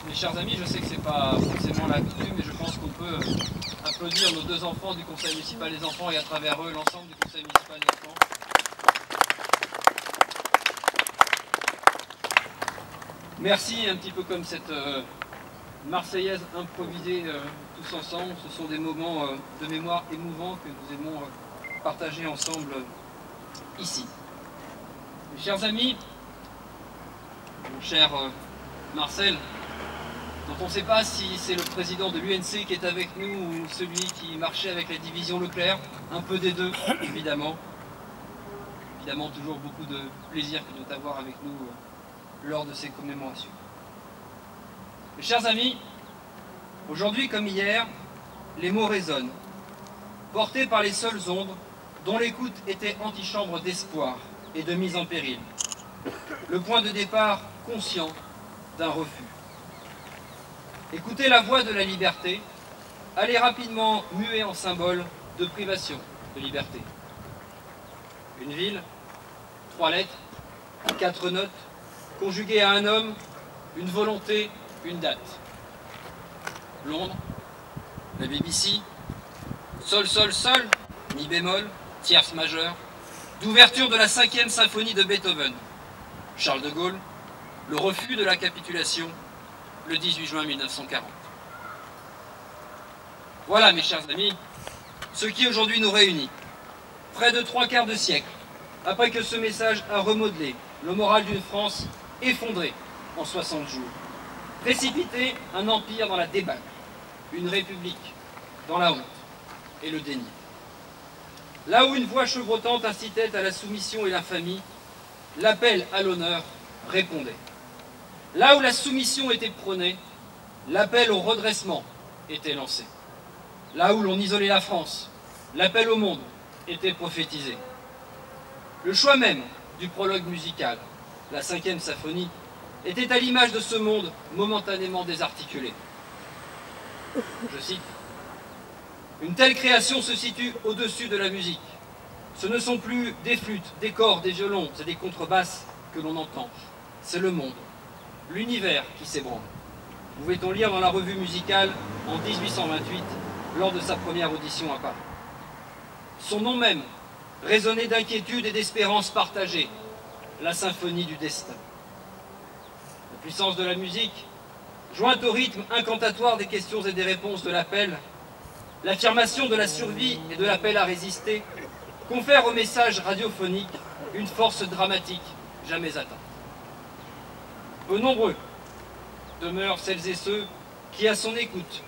Mes chers amis, je sais que c'est pas forcément la coutume, mais je pense qu'on peut applaudir nos deux enfants du Conseil municipal des enfants et à travers eux l'ensemble du Conseil municipal des enfants. Merci, un petit peu comme cette Marseillaise improvisée tous ensemble. Ce sont des moments de mémoire émouvants que nous aimons partager ensemble ici. Mes chers amis, mon cher Marcel, dont on ne sait pas si c'est le président de l'UNC qui est avec nous ou celui qui marchait avec la division Leclerc, un peu des deux, évidemment. Évidemment, toujours beaucoup de plaisir que de t'avoir avec nous lors de ces commémorations. Mes chers amis, aujourd'hui comme hier, les mots résonnent, portés par les seules ondes dont l'écoute était antichambre d'espoir et de mise en péril. Le point de départ conscient d'un refus. Écoutez la voix de la liberté, allez rapidement muer en symbole de privation de liberté. Une ville, 3 lettres, 4 notes, conjuguées à un homme, une volonté, une date. Londres, la BBC, sol, sol, sol, mi bémol, tierce majeure, d'ouverture de la 5e symphonie de Beethoven. Charles de Gaulle, le refus de la capitulation, le 18 juin 1940. Voilà, mes chers amis, ce qui aujourd'hui nous réunit. Près de 3/4 de siècle, après que ce message a remodelé le moral d'une France effondrée en 60 jours, précipité un empire dans la débâcle, une république dans la honte et le déni. Là où une voix chevrotante incitait à la soumission et l'infamie, l'appel à l'honneur répondait. Là où la soumission était prônée, l'appel au redressement était lancé. Là où l'on isolait la France, l'appel au monde était prophétisé. Le choix même du prologue musical, la 5e symphonie, était à l'image de ce monde momentanément désarticulé. Je cite, « Une telle création se situe au-dessus de la musique. Ce ne sont plus des flûtes, des cordes, des violons et des contrebasses que l'on entend. C'est le monde, l'univers qui s'ébranle. » Pouvait-on lire dans la revue musicale en 1828, lors de sa première audition à Paris. Son nom même résonnait d'inquiétude et d'espérance partagée, la symphonie du destin. La puissance de la musique, jointe au rythme incantatoire des questions et des réponses de l'appel, l'affirmation de la survie et de l'appel à résister, confère au message radiophonique une force dramatique jamais atteinte. Peu nombreux demeurent celles et ceux qui, à son écoute,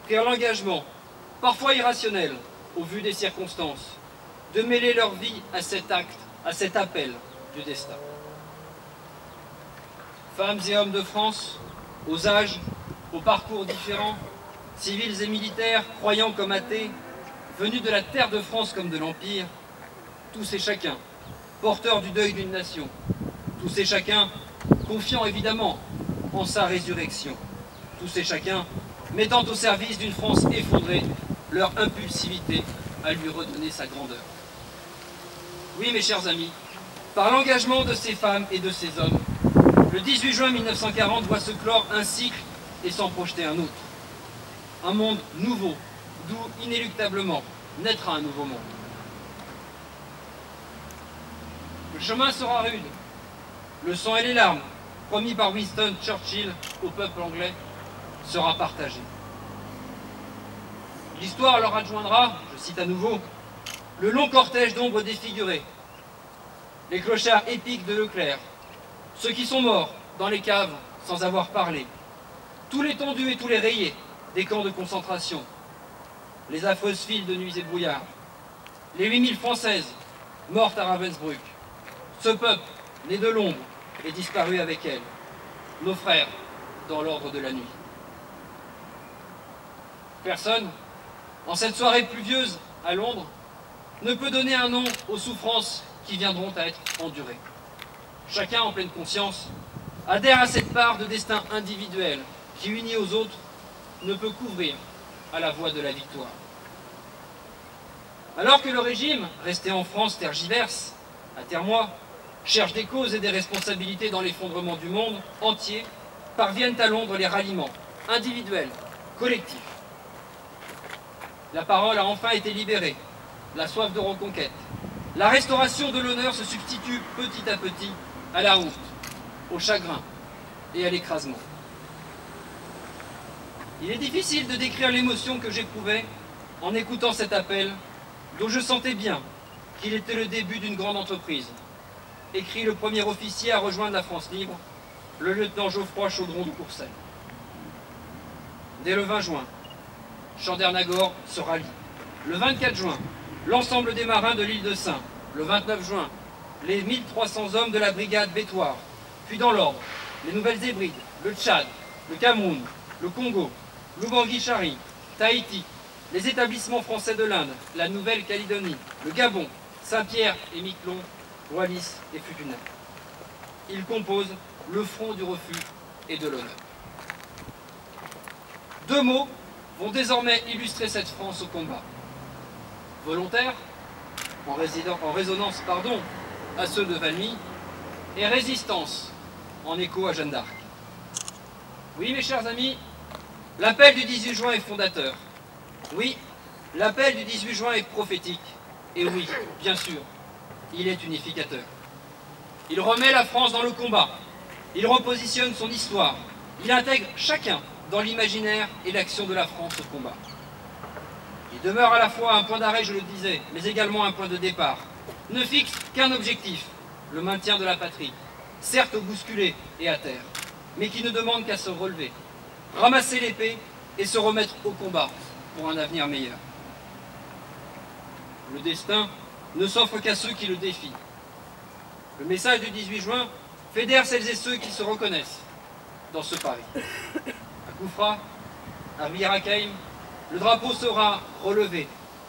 prirent l'engagement, parfois irrationnel, au vu des circonstances, de mêler leur vie à cet acte, à cet appel du destin. Femmes et hommes de France, aux âges, aux parcours différents, civils et militaires, croyants comme athées, venus de la terre de France comme de l'Empire, tous et chacun, porteurs du deuil d'une nation, tous et chacun, confiants évidemment en sa résurrection, tous et chacun, mettant au service d'une France effondrée leur impulsivité à lui redonner sa grandeur. Oui, mes chers amis, par l'engagement de ces femmes et de ces hommes, le 18 juin 1940 voit se clore un cycle et s'en projeter un autre. Un monde nouveau, d'où inéluctablement naîtra un nouveau monde. Le chemin sera rude. Le sang et les larmes, promis par Winston Churchill au peuple anglais, sera partagé. L'histoire leur adjoindra, je cite à nouveau, le long cortège d'ombres défigurées, les clochards épiques de Leclerc, ceux qui sont morts dans les caves sans avoir parlé, tous les tondus et tous les rayés des camps de concentration, les affreuses files de nuits et brouillards, les 8000 Françaises mortes à Ravensbrück, ce peuple né de l'ombre et disparu avec elle, nos frères dans l'ordre de la nuit. Personne, en cette soirée pluvieuse à Londres, ne peut donner un nom aux souffrances qui viendront à être endurées. Chacun, en pleine conscience, adhère à cette part de destin individuel qui, unie aux autres, ne peut couvrir à la voie de la victoire. Alors que le régime, resté en France, tergiverse, atermoie, cherche des causes et des responsabilités dans l'effondrement du monde entier, parviennent à Londres les ralliements, individuels, collectifs. La parole a enfin été libérée, la soif de reconquête. La restauration de l'honneur se substitue petit à petit à la honte, au chagrin et à l'écrasement. Il est difficile de décrire l'émotion que j'éprouvais en écoutant cet appel, dont je sentais bien qu'il était le début d'une grande entreprise, écrit le premier officier à rejoindre la France libre, le lieutenant Geoffroy Chaudron de Courcelles. Dès le 20 juin, Chandernagor se rallie. Le 24 juin, l'ensemble des marins de l'île de Sein. Le 29 juin, les 1300 hommes de la brigade Bétoir. Puis dans l'ordre, les Nouvelles-Hébrides, le Tchad, le Cameroun, le Congo, l'Oubangui-Chari, Tahiti, les établissements français de l'Inde, la Nouvelle-Calédonie, le Gabon, Saint-Pierre et Miquelon, Wallis et Futuna. Ils composent le front du refus et de l'honneur. Deux mots vont désormais illustrer cette France au combat. Volontaire, en résonance à ceux de Valmy, et résistance, en écho à Jeanne d'Arc. Oui, mes chers amis, l'appel du 18 juin est fondateur. Oui, l'appel du 18 juin est prophétique. Et oui, bien sûr, il est unificateur. Il remet la France dans le combat. Il repositionne son histoire. Il intègre chacun dans l'imaginaire et l'action de la France au combat. Il demeure à la fois un point d'arrêt, je le disais, mais également un point de départ. Ne fixe qu'un objectif, le maintien de la patrie, certes bousculé et à terre, mais qui ne demande qu'à se relever, ramasser l'épée et se remettre au combat pour un avenir meilleur. Le destin ne s'offre qu'à ceux qui le défient. Le message du 18 juin fédère celles et ceux qui se reconnaissent dans ce pari. À Koufra, à Rivière-à-Caïm, le drapeau sera relevé.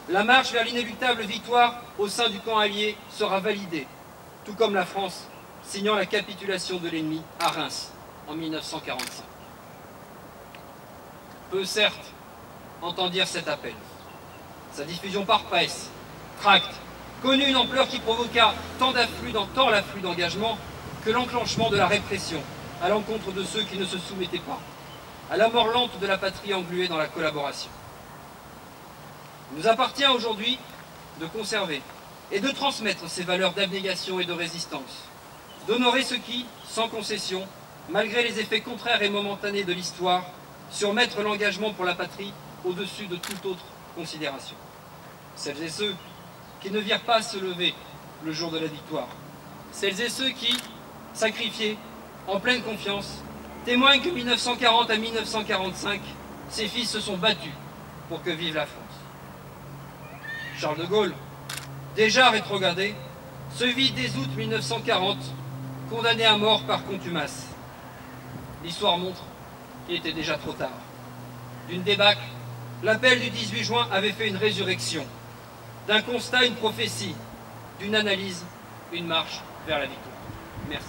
La marche vers l'inéluctable victoire au sein du camp allié sera validée, tout comme la France signant la capitulation de l'ennemi à Reims en 1945. Peu certes entendirent cet appel. Sa diffusion par presse, tract, connut une ampleur qui provoqua tant l'afflux d'engagement que l'enclenchement de la répression à l'encontre de ceux qui ne se soumettaient pas, à la mort lente de la patrie engluée dans la collaboration. Il nous appartient aujourd'hui de conserver et de transmettre ces valeurs d'abnégation et de résistance, d'honorer ceux qui, sans concession, malgré les effets contraires et momentanés de l'histoire, surmettre l'engagement pour la patrie au-dessus de toute autre considération. Celles et ceux qui ne virent pas se lever le jour de la victoire. Celles et ceux qui, sacrifiés, en pleine confiance, témoignent que 1940 à 1945, ces fils se sont battus pour que vive la France. Charles de Gaulle, déjà rétrogradé, se vit dès août 1940 condamné à mort par contumace. L'histoire montre qu'il était déjà trop tard. D'une débâcle, l'appel du 18 juin avait fait une résurrection. D'un constat, une prophétie. D'une analyse, une marche vers la victoire. Merci.